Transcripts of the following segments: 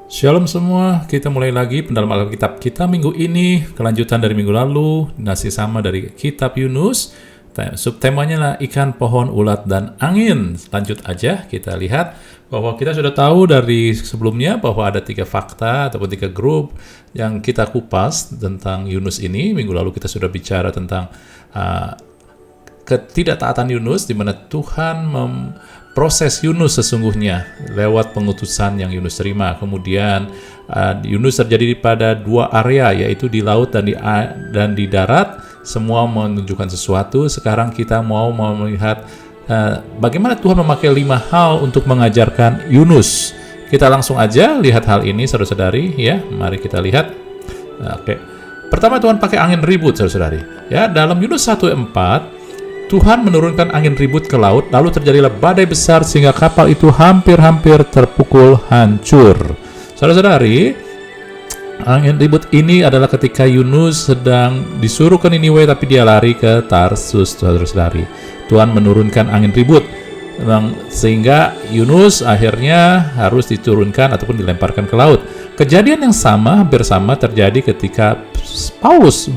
Shalom semua, kita mulai lagi pendalaman Alkitab kita minggu ini, kelanjutan dari minggu lalu, masih sama dari kitab Yunus. Subtemanya lah ikan, pohon, ulat, dan angin. Lanjut aja, kita lihat bahwa kita sudah tahu dari sebelumnya bahwa ada 3 fakta ataupun 3 grup yang kita kupas tentang Yunus ini. Minggu lalu kita sudah bicara tentang ketidaktaatan Yunus, di mana Tuhan proses Yunus sesungguhnya lewat pengutusan yang Yunus terima. Kemudian Yunus terjadi pada 2 area, yaitu di laut dan di darat. Semua menunjukkan sesuatu. Sekarang kita mau melihat bagaimana Tuhan memakai 5 hal untuk mengajarkan Yunus. Kita langsung aja lihat hal ini, saudara-saudari. Ya, mari kita lihat. Oke. Pertama, Tuhan pakai angin ribut, saudara-saudari. Ya, dalam Yunus 1:4 Tuhan menurunkan angin ribut ke laut, lalu terjadilah badai besar sehingga kapal itu hampir-hampir terpukul hancur. Saudara-saudari, angin ribut ini adalah ketika Yunus sedang disuruh ke Niniwe tapi dia lari ke Tarsus, saudara-saudari. Tuhan menurunkan angin ribut sehingga Yunus akhirnya harus diturunkan ataupun dilemparkan ke laut. Kejadian yang hampir sama terjadi ketika Paulus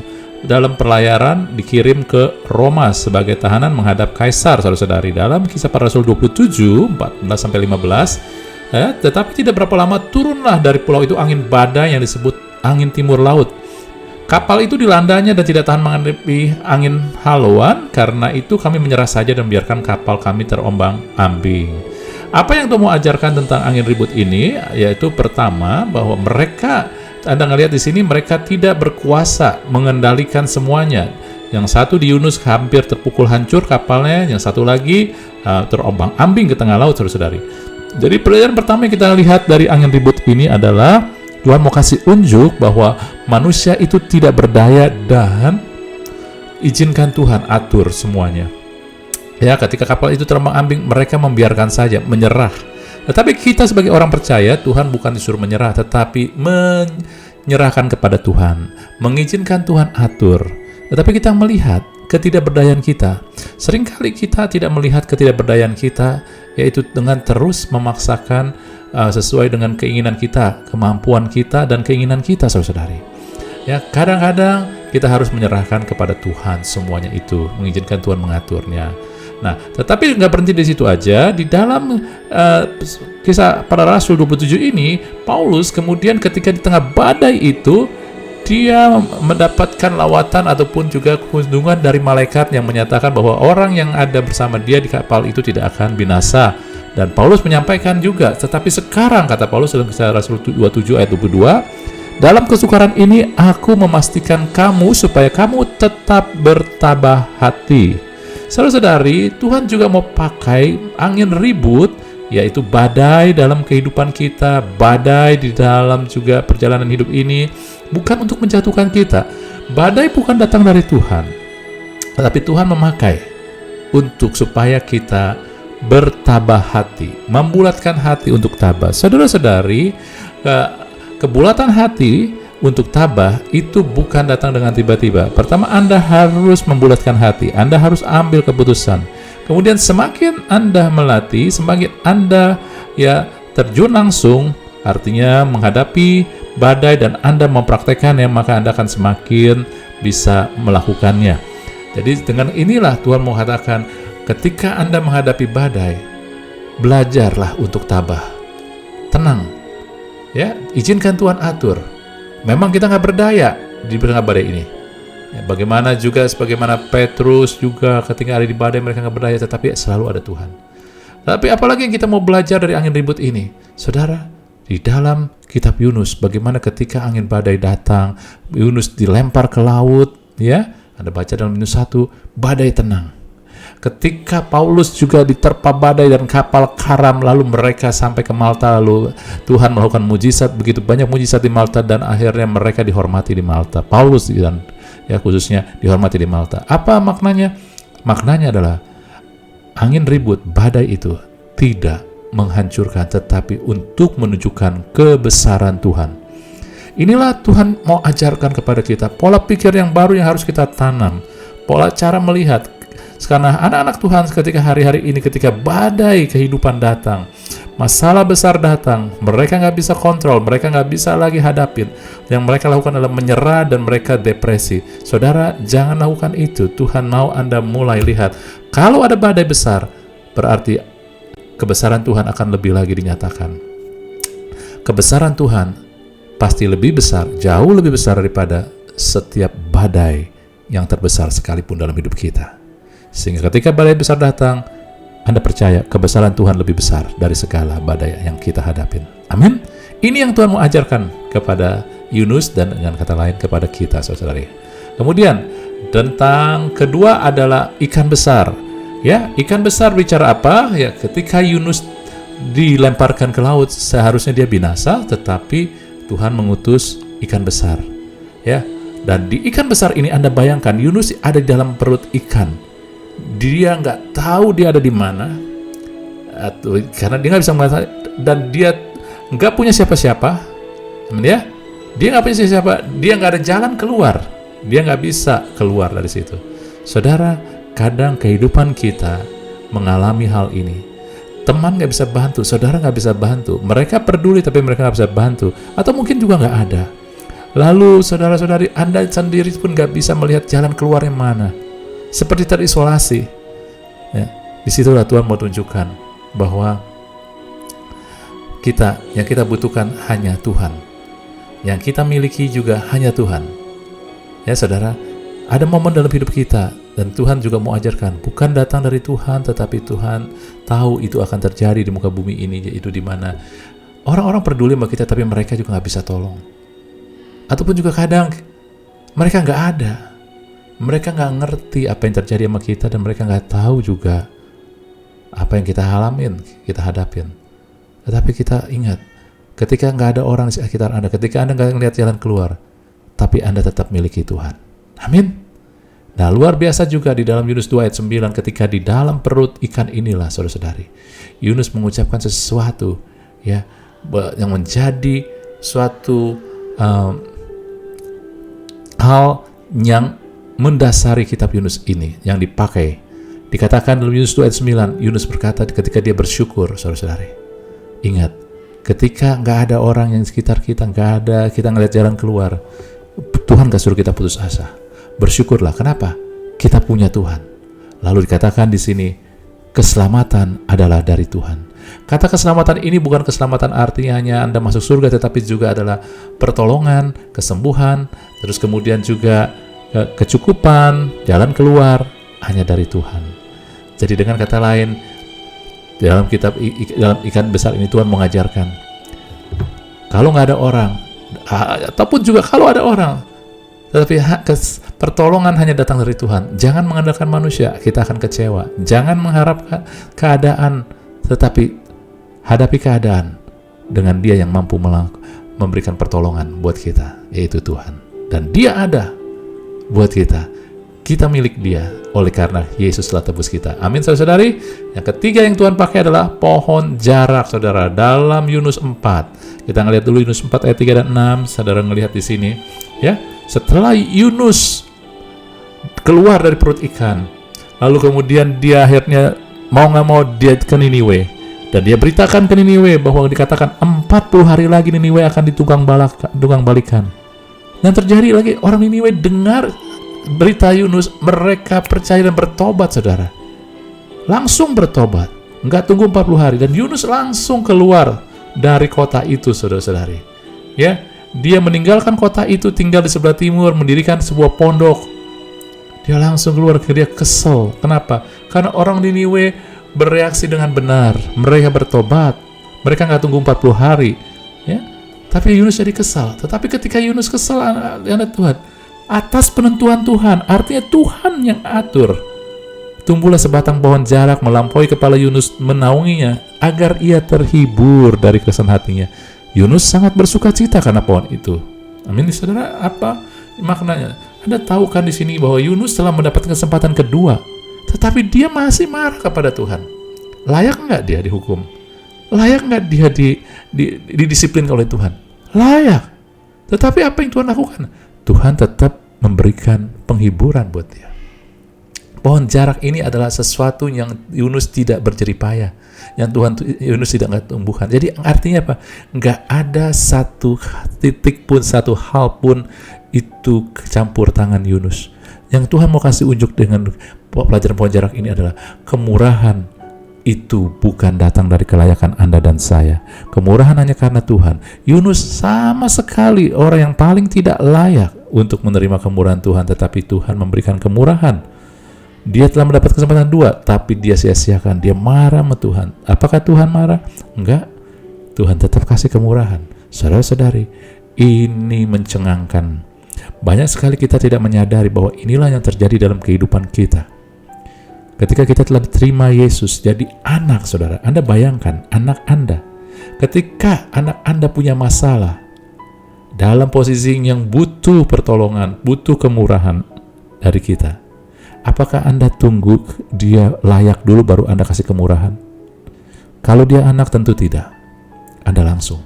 dalam pelayaran dikirim ke Roma sebagai tahanan menghadap Kaisar, saudara-saudari. Dalam Kisah Para Rasul 27, 14-15, tetapi tidak berapa lama turunlah dari pulau itu angin badai yang disebut angin timur laut. Kapal itu dilandanya dan tidak tahan menghadapi angin haluan, karena itu kami menyerah saja dan biarkan kapal kami terombang-ambing. Apa yang Tuhan mau ajarkan tentang angin ribut ini, yaitu pertama, bahwa Anda ngelihat di sini mereka tidak berkuasa mengendalikan semuanya. Yang satu di Yunus hampir terpukul hancur kapalnya, yang satu lagi terombang-ambing ke tengah laut, saudara-saudari. Jadi pelajaran pertama yang kita lihat dari angin ribut ini adalah Tuhan mau kasih unjuk bahwa manusia itu tidak berdaya dan izinkan Tuhan atur semuanya. Ya, ketika kapal itu terombang-ambing, mereka membiarkan saja, menyerah. Tetapi kita sebagai orang percaya, Tuhan bukan disuruh menyerah, tetapi menyerahkan kepada Tuhan, mengizinkan Tuhan atur. Tetapi kita melihat ketidakberdayaan kita. Seringkali kita tidak melihat ketidakberdayaan kita, yaitu dengan terus memaksakan sesuai dengan keinginan kita, kemampuan kita, dan keinginan kita, saudara-saudari. Ya, kadang-kadang kita harus menyerahkan kepada Tuhan semuanya itu, mengizinkan Tuhan mengaturnya. Nah, tetapi nggak berhenti di situ aja. Di dalam Kisah Para Rasul 27 ini, Paulus kemudian ketika di tengah badai itu, dia mendapatkan lawatan ataupun juga kunjungan dari malaikat yang menyatakan bahwa orang yang ada bersama dia di kapal itu tidak akan binasa. Dan Paulus menyampaikan juga, tetapi sekarang, kata Paulus dalam Kisah Rasul 27 ayat 22, dalam kesukaran ini aku memastikan kamu supaya kamu tetap bertabah hati. Saudara-saudari, Tuhan juga mau pakai angin ribut, yaitu badai dalam kehidupan kita, badai di dalam juga perjalanan hidup ini, bukan untuk menjatuhkan kita. Badai bukan datang dari Tuhan, tetapi Tuhan memakai untuk supaya kita bertabah hati, membulatkan hati untuk tabah. Saudara-saudari, kebulatan hati untuk tabah itu bukan datang dengan tiba-tiba. Pertama, Anda harus membulatkan hati, Anda harus ambil keputusan. Kemudian semakin Anda melatih, semakin Anda terjun langsung, artinya menghadapi badai dan Anda mempraktekannya, maka Anda akan semakin bisa melakukannya. Jadi dengan inilah Tuhan mau katakan, ketika Anda menghadapi badai, belajarlah untuk tabah. Tenang. Ya, izinkan Tuhan atur. Memang kita nggak berdaya di tengah badai ini. Ya, sebagaimana Petrus juga ketika ada di badai mereka nggak berdaya, tetapi selalu ada Tuhan. Tapi apalagi yang kita mau belajar dari angin ribut ini, saudara? Di dalam kitab Yunus, bagaimana ketika angin badai datang, Yunus dilempar ke laut, ya? Anda baca dalam Yunus 1, badai tenang. Ketika Paulus juga diterpa badai dan kapal karam, lalu mereka sampai ke Malta, lalu Tuhan melakukan mujizat, begitu banyak mujizat di Malta, dan akhirnya mereka dihormati di Malta. Paulus dan khususnya dihormati di Malta. Apa maknanya? Maknanya adalah angin ribut, badai itu tidak menghancurkan, tetapi untuk menunjukkan kebesaran Tuhan. Inilah Tuhan mau ajarkan kepada kita, pola pikir yang baru yang harus kita tanam, pola cara melihat. Karena anak-anak Tuhan ketika hari-hari ini, ketika badai kehidupan datang, masalah besar datang, mereka nggak bisa kontrol, mereka nggak bisa lagi hadapin. Yang mereka lakukan adalah menyerah dan mereka depresi. Saudara, jangan lakukan itu. Tuhan mau Anda mulai lihat, kalau ada badai besar, berarti kebesaran Tuhan akan lebih lagi dinyatakan. Kebesaran Tuhan pasti lebih besar, jauh lebih besar daripada setiap badai yang terbesar sekalipun dalam hidup kita. Sehingga ketika badai besar datang, Anda percaya kebesaran Tuhan lebih besar dari segala badai yang kita hadapin. Amin. Ini yang Tuhan mau ajarkan kepada Yunus dan dengan kata lain kepada kita, saudara-saudari. Kemudian tentang kedua adalah ikan besar. Ya, ikan besar bicara apa? Ya, ketika Yunus dilemparkan ke laut, seharusnya dia binasa, tetapi Tuhan mengutus ikan besar. Ya, dan di ikan besar ini Anda bayangkan Yunus ada di dalam perut ikan. Dia nggak tahu dia ada di mana, karena dia nggak bisa mengatakan, dan dia nggak punya siapa-siapa. Dia nggak punya siapa, dia nggak ada jalan keluar, dia nggak bisa keluar dari situ. Saudara, kadang kehidupan kita mengalami hal ini. Teman nggak bisa bantu, saudara nggak bisa bantu, mereka peduli tapi mereka nggak bisa bantu, atau mungkin juga nggak ada. Lalu saudara-saudari, Anda sendiri pun nggak bisa melihat jalan keluar yang mana, seperti terisolasi. Ya, disitulah Tuhan mau tunjukkan bahwa yang kita butuhkan hanya Tuhan, yang kita miliki juga hanya Tuhan. Ya saudara, ada momen dalam hidup kita dan Tuhan juga mau ajarkan, bukan datang dari Tuhan, tetapi Tuhan tahu itu akan terjadi di muka bumi ini, yaitu di mana orang-orang peduli sama kita tapi mereka juga nggak bisa tolong. Ataupun juga kadang mereka nggak ada, mereka nggak ngerti apa yang terjadi sama kita, dan mereka nggak tahu juga apa yang kita alamin, kita hadapin. Tetapi kita ingat, ketika nggak ada orang di sekitar Anda, ketika Anda nggak ngelihat jalan keluar, tapi Anda tetap miliki Tuhan. Amin. Nah, luar biasa juga di dalam Yunus 2 ayat 9, ketika di dalam perut ikan inilah, saudara-saudari, Yunus mengucapkan sesuatu ya yang menjadi suatu hal yang mendasari kitab Yunus ini yang dipakai. Dikatakan dalam Yunus 2 ayat 9, Yunus berkata ketika dia bersyukur, saudara-saudari. Ingat, ketika nggak ada orang yang sekitar kita, nggak ada, kita ngeliat jalan keluar, Tuhan gak suruh kita putus asa. Bersyukurlah. Kenapa? Kita punya Tuhan. Lalu dikatakan di sini, keselamatan adalah dari Tuhan. Kata keselamatan ini bukan keselamatan artinya hanya Anda masuk surga, tetapi juga adalah pertolongan, kesembuhan, terus kemudian juga kecukupan, jalan keluar hanya dari Tuhan. Jadi dengan kata lain, dalam kitab dalam ikan besar ini Tuhan mengajarkan, kalau nggak ada orang, ataupun juga kalau ada orang, tetapi pertolongan hanya datang dari Tuhan. Jangan mengandalkan manusia, kita akan kecewa. Jangan mengharapkan keadaan, tetapi hadapi keadaan dengan Dia yang mampu memberikan pertolongan buat kita, yaitu Tuhan. Dan Dia ada buat kita. Kita milik Dia oleh karena Yesus telah tebus kita. Amin, saudara-saudari. Yang ketiga yang Tuhan pakai adalah pohon jarak, saudara. Dalam Yunus 4. Kita ngelihat dulu Yunus 4 ayat 3 dan 6. Saudara ngelihat di sini, ya. Setelah Yunus keluar dari perut ikan, lalu kemudian dia akhirnya mau nggak mau dia ke Niniwe, dan dia beritakan ke Niniwe bahwa dikatakan 40 hari lagi Niniwe akan ditunggang balikan. Dan terjadi lagi, orang Niniwe dengar berita Yunus, mereka percaya dan bertobat, saudara. Langsung bertobat, nggak tunggu 40 hari, dan Yunus langsung keluar dari kota itu, saudara-saudari. Ya, dia meninggalkan kota itu, tinggal di sebelah timur, mendirikan sebuah pondok. Dia langsung keluar, dia kesel. Kenapa? Karena orang Niniwe bereaksi dengan benar, mereka bertobat, mereka nggak tunggu 40 hari. Ya, tapi Yunus jadi kesal. Tetapi ketika Yunus kesal, anak Tuhan, atas penentuan Tuhan, artinya Tuhan yang atur, tumbuhlah sebatang pohon jarak melampaui kepala Yunus, menaunginya agar ia terhibur dari keresahan hatinya. Yunus sangat bersuka cita karena pohon itu. Amin, saudara. Apa maknanya? Anda tahu kan di sini bahwa Yunus telah mendapatkan kesempatan kedua, tetapi dia masih marah kepada Tuhan. Layak nggak dia dihukum? Layak nggak dia didisiplin oleh Tuhan? Layak. Tetapi apa yang Tuhan lakukan? Tuhan tetap memberikan penghiburan buat dia. Pohon jarak ini adalah sesuatu yang Yunus tidak berjeripaya, yang Yunus tidak tumbuhkan. Jadi artinya apa? Nggak ada satu titik pun, satu hal pun itu campur tangan Yunus. Yang Tuhan mau kasih unjuk dengan pelajaran pohon jarak ini adalah kemurahan itu bukan datang dari kelayakan Anda dan saya. Kemurahan hanya karena Tuhan. Yunus sama sekali orang yang paling tidak layak untuk menerima kemurahan Tuhan, tetapi Tuhan memberikan kemurahan. Dia telah mendapat kesempatan 2, tapi dia sia-siakan. Dia marah sama Tuhan. Apakah Tuhan marah? Enggak. Tuhan tetap kasih kemurahan. Saudara-saudari, ini mencengangkan. Banyak sekali kita tidak menyadari bahwa inilah yang terjadi dalam kehidupan kita. Ketika kita telah diterima Yesus jadi anak, saudara, Anda bayangkan anak Anda. Ketika anak Anda punya masalah, dalam posisi yang butuh pertolongan, butuh kemurahan dari kita, apakah Anda tunggu dia layak dulu baru Anda kasih kemurahan? Kalau dia anak tentu tidak. Anda langsung.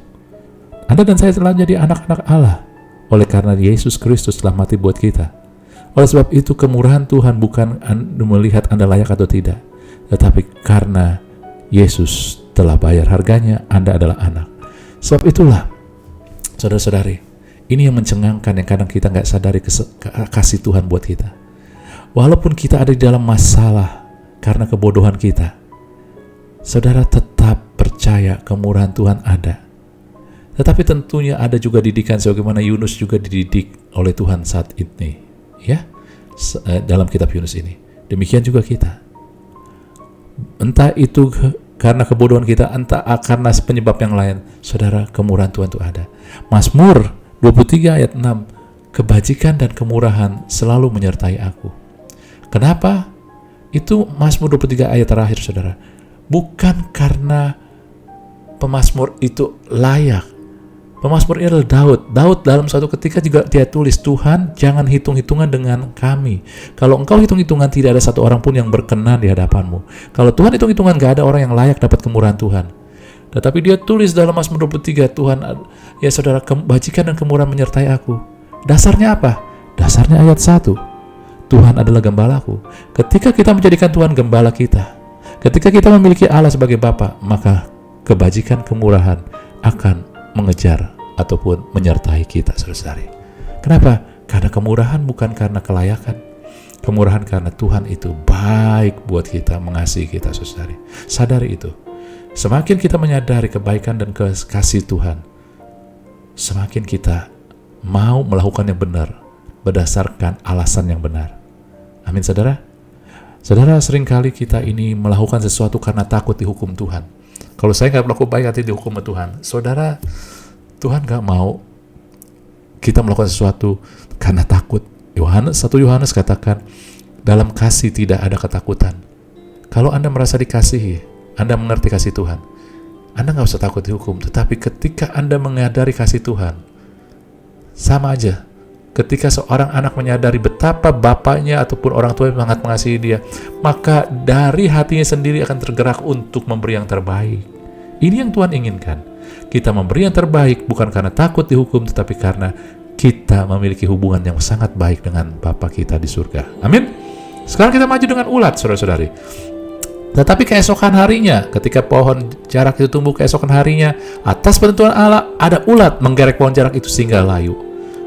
Anda dan saya telah jadi anak-anak Allah oleh karena Yesus Kristus telah mati buat kita. Oleh sebab itu kemurahan Tuhan bukan melihat Anda layak atau tidak, tetapi karena Yesus telah bayar harganya, Anda adalah anak. Sebab itulah, saudara-saudari, ini yang mencengangkan, yang kadang kita nggak sadari kasih Tuhan buat kita. Walaupun kita ada di dalam masalah karena kebodohan kita, saudara tetap percaya kemurahan Tuhan ada. Tetapi tentunya ada juga didikan sebagaimana Yunus juga dididik oleh Tuhan saat ini. Ya, dalam kitab Yunus ini. Demikian juga kita. Entah itu karena kebodohan kita, entah karena penyebab yang lain, saudara, kemurahan Tuhan itu ada. Mazmur 23 ayat 6, kebajikan dan kemurahan selalu menyertai aku. Kenapa? Itu Mazmur 23 ayat terakhir, saudara. Bukan karena pemazmur itu layak. Pemazmur ini adalah Daud. Daud dalam suatu ketika juga dia tulis, Tuhan jangan hitung-hitungan dengan kami. Kalau engkau hitung-hitungan tidak ada satu orang pun yang berkenan di hadapanmu. Kalau Tuhan hitung-hitungan gak ada orang yang layak dapat kemurahan Tuhan. Tetapi dia tulis dalam Mazmur 23, Tuhan, ya saudara, kebajikan dan kemurahan menyertai aku. Dasarnya apa? Dasarnya ayat 1. Tuhan adalah gembalaku. Ketika kita menjadikan Tuhan gembala kita, ketika kita memiliki Allah sebagai Bapa, maka kebajikan kemurahan akan mengejar ataupun menyertai kita, saudara-saudari. Kenapa? Karena kemurahan bukan karena kelayakan. Kemurahan karena Tuhan itu baik buat kita, mengasihi kita, saudara-saudari. Sadari itu. Semakin kita menyadari kebaikan dan kasih Tuhan, semakin kita mau melakukan yang benar berdasarkan alasan yang benar. Amin, saudara. Saudara, seringkali kita ini melakukan sesuatu karena takut dihukum Tuhan. Kalau saya nggak melakukan baik nanti dihukum Tuhan. Saudara, Tuhan nggak mau kita melakukan sesuatu karena takut. 1 Yohanes katakan, dalam kasih tidak ada ketakutan. Kalau Anda merasa dikasihi, Anda mengerti kasih Tuhan, Anda nggak usah takut dihukum. Tetapi ketika Anda menyadari kasih Tuhan, sama aja. Ketika seorang anak menyadari betapa bapaknya ataupun orang tua sangat mengasihi dia, maka dari hatinya sendiri akan tergerak untuk memberi yang terbaik. Ini yang Tuhan inginkan. Kita memberi yang terbaik bukan karena takut dihukum, tetapi karena kita memiliki hubungan yang sangat baik dengan Bapa kita di surga. Amin. Sekarang kita maju dengan ulat, saudara-saudari. Tetapi keesokan harinya, ketika pohon jarak itu tumbuh keesokan harinya, atas penentuan Allah, ada ulat menggerek pohon jarak itu sehingga layu.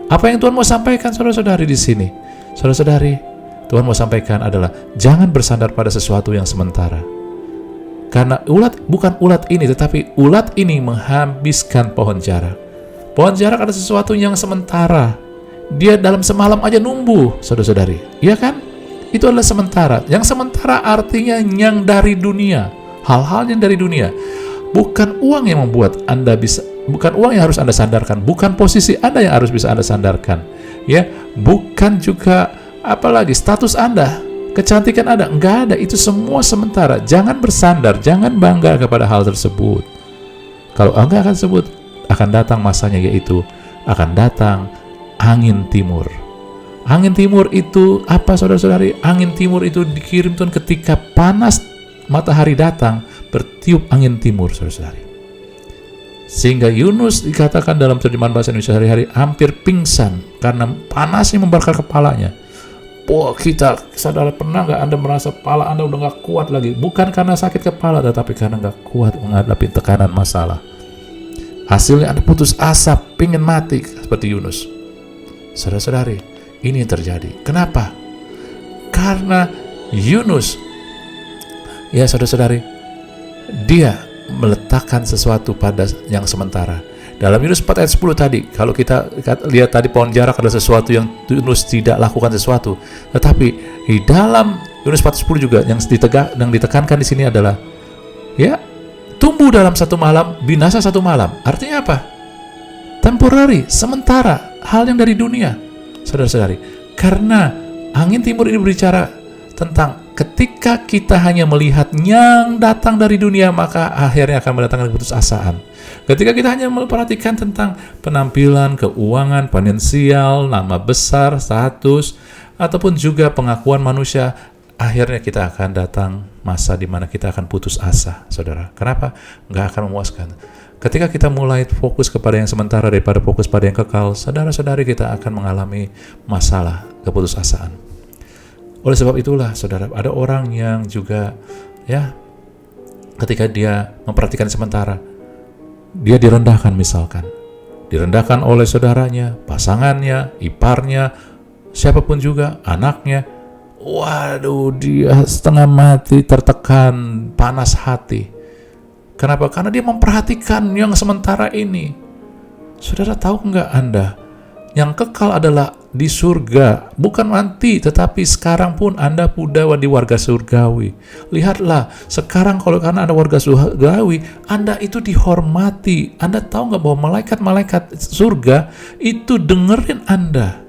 Apa yang Tuhan mau sampaikan, saudara-saudari, di sini? Saudara-saudari, Tuhan mau sampaikan adalah jangan bersandar pada sesuatu yang sementara. Karena bukan ulat ini, tetapi ulat ini menghabiskan pohon jarak. Pohon jarak ada sesuatu yang sementara. Dia dalam semalam aja numbuh, saudara-saudari. Iya kan? Itu adalah sementara. Yang sementara artinya yang dari dunia. Hal-hal yang dari dunia. Bukan uang yang membuat Anda bisa, bukan uang yang harus Anda sandarkan, bukan posisi Anda yang harus bisa Anda sandarkan, ya, bukan juga apalagi status Anda, kecantikan Anda, enggak ada, itu semua sementara. Jangan bersandar, jangan bangga kepada hal tersebut. Kalau Anda akan sebut, akan datang masanya, yaitu akan datang angin timur. Angin timur itu apa, saudara-saudari? Angin timur itu dikirim Tuhan ketika panas matahari datang, bertiup angin timur, saudara-saudari. Sehingga Yunus dikatakan dalam terjemahan bahasa Indonesia sehari-hari hampir pingsan karena panasnya membakar kepalanya. Wah, saudara, pernah nggak Anda merasa kepala Anda udah nggak kuat lagi? Bukan karena sakit kepala, tetapi karena nggak kuat menghadapi tekanan masalah. Hasilnya Anda putus asa, pingin mati seperti Yunus. Saudara-saudari, ini yang terjadi. Kenapa? Karena Yunus, ya saudara-saudari, dia meletakkan sesuatu pada yang sementara. Dalam Yunus 4 ayat 10 tadi, kalau kita lihat tadi pohon jarak adalah sesuatu yang Yunus tidak lakukan sesuatu. Tetapi di dalam Yunus 4 ayat 10 juga yang ditekankan di sini adalah, ya, tumbuh dalam satu malam, binasa satu malam. Artinya apa? Temporary, sementara, hal yang dari dunia. Saudara-saudari, karena angin timur ini berbicara tentang ketika kita hanya melihat yang datang dari dunia, maka akhirnya akan mendatangkan keputusasaan. Ketika kita hanya memperhatikan tentang penampilan, keuangan, finansial, nama besar, status, ataupun juga pengakuan manusia, akhirnya kita akan datang masa di mana kita akan putus asa, saudara. Kenapa? Nggak akan memuaskan. Ketika kita mulai fokus kepada yang sementara daripada fokus pada yang kekal, saudara-saudari, kita akan mengalami masalah keputusasaan. Oleh sebab itulah, saudara, ada orang yang juga, ya, ketika dia memperhatikan sementara, dia direndahkan, misalkan direndahkan oleh saudaranya, pasangannya, iparnya, siapapun juga, anaknya. Waduh, dia setengah mati, tertekan, panas hati. Kenapa? Karena dia memperhatikan yang sementara ini. Saudara, tahu nggak Anda, yang kekal adalah di surga, bukan nanti, tetapi sekarang pun Anda sudah di warga surgawi. Lihatlah, sekarang kalau karena Anda warga surgawi, Anda itu dihormati. Anda tahu nggak bahwa malaikat-malaikat surga itu dengerin Anda,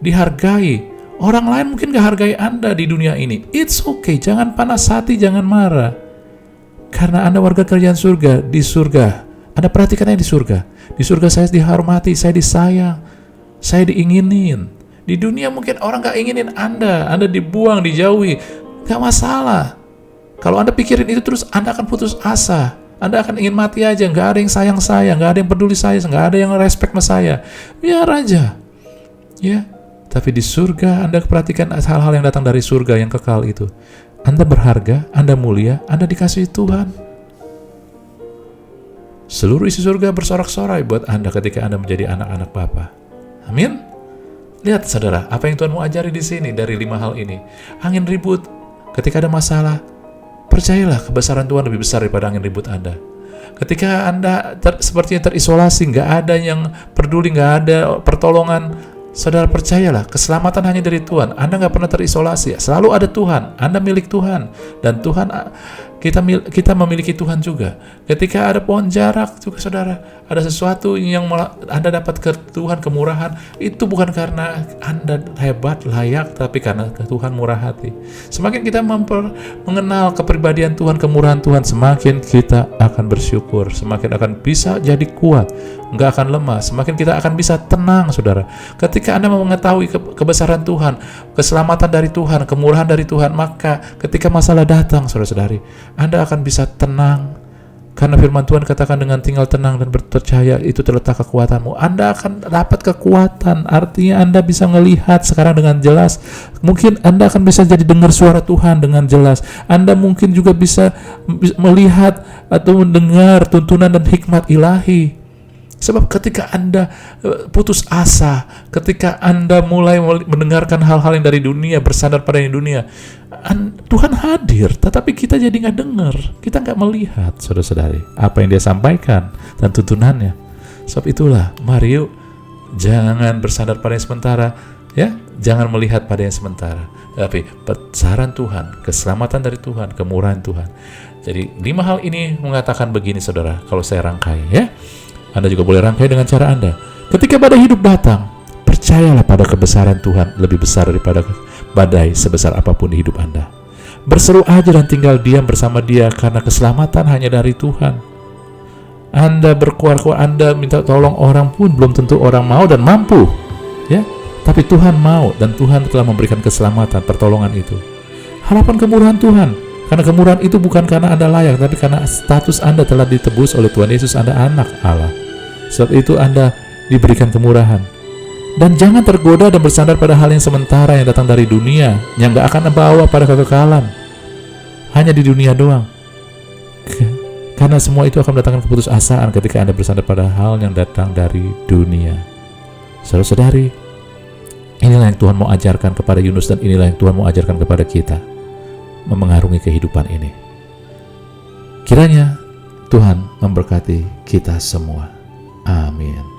dihargai. Orang lain mungkin gak hargai Anda di dunia ini. It's okay, jangan panas hati, jangan marah. Karena Anda warga kerajaan surga, di surga. Anda perhatikan di surga. Di surga saya dihormati, saya disayang, saya diinginin. Di dunia mungkin orang gak inginin Anda dibuang, dijauhi. Gak masalah. Kalau Anda pikirin itu terus, Anda akan putus asa. Anda akan ingin mati aja, gak ada yang sayang saya, gak ada yang peduli saya, gak ada yang respect sama saya. Biar aja. Ya. Tapi di surga, Anda perhatikan hal-hal yang datang dari surga yang kekal itu. Anda berharga, Anda mulia, Anda dikasihi Tuhan. Seluruh isi surga bersorak-sorai buat Anda ketika Anda menjadi anak-anak Bapa. Amin. Lihat saudara, apa yang Tuhan mau ajari di sini dari 5 hal ini. Angin ribut, ketika ada masalah, percayalah kebesaran Tuhan lebih besar daripada angin ribut Anda. Ketika Anda sepertinya terisolasi, nggak ada yang peduli, nggak ada pertolongan, saudara percayalah, keselamatan hanya dari Tuhan. Anda nggak pernah terisolasi, selalu ada Tuhan. Anda milik Tuhan, dan Tuhan, kita memiliki Tuhan juga. Ketika ada pohon jarak juga, saudara, ada sesuatu yang Anda dapat ke Tuhan, kemurahan, itu bukan karena Anda hebat, layak, tapi karena Tuhan murah hati. Semakin kita mengenal kepribadian Tuhan, kemurahan Tuhan, semakin kita akan bersyukur, semakin akan bisa jadi kuat, nggak akan lemah, semakin kita akan bisa tenang, saudara. Ketika Anda mengetahui kebesaran Tuhan, keselamatan dari Tuhan, kemurahan dari Tuhan, maka ketika masalah datang, saudara-saudari, Anda akan bisa tenang. Karena firman Tuhan katakan dengan tinggal tenang dan percaya itu terletak kekuatanmu. Anda akan dapat kekuatan. Artinya Anda bisa melihat sekarang dengan jelas. Mungkin Anda akan bisa jadi dengar suara Tuhan dengan jelas. Anda mungkin juga bisa melihat atau mendengar tuntunan dan hikmat ilahi. Sebab ketika Anda putus asa, ketika Anda mulai mendengarkan hal-hal yang dari dunia, bersandar pada yang dunia, Tuhan hadir, tetapi kita jadi nggak dengar, kita nggak melihat, saudara-saudari, apa yang Dia sampaikan dan tuntunannya. Sebab itulah, mari yuk, jangan bersandar pada yang sementara, ya, jangan melihat pada yang sementara, tapi besaran Tuhan, keselamatan dari Tuhan, kemurahan Tuhan. Jadi 5 hal ini mengatakan begini, saudara, kalau saya rangkai, ya. Anda juga boleh rangkai dengan cara Anda. Ketika badai hidup datang, percayalah pada kebesaran Tuhan lebih besar daripada badai sebesar apapun di hidup Anda. Berseru aja dan tinggal diam bersama Dia, karena keselamatan hanya dari Tuhan. Anda berkuar-kuar, Anda minta tolong orang pun belum tentu orang mau dan mampu, ya. Tapi Tuhan mau, dan Tuhan telah memberikan keselamatan, pertolongan itu. Harapan kemurahan Tuhan. Karena kemurahan itu bukan karena Anda layak, tapi karena status Anda telah ditebus oleh Tuhan Yesus, Anda anak Allah. Sebab itu Anda diberikan kemurahan. Dan jangan tergoda dan bersandar pada hal yang sementara yang datang dari dunia, yang gak akan membawa pada kekekalan. Hanya di dunia doang. Karena semua itu akan mendatangkan keputusasaan ketika Anda bersandar pada hal yang datang dari dunia. Saudara-saudari, inilah yang Tuhan mau ajarkan kepada Yunus, dan inilah yang Tuhan mau ajarkan kepada kita, memengarungi kehidupan ini. Kiranya Tuhan memberkati kita semua. Amin.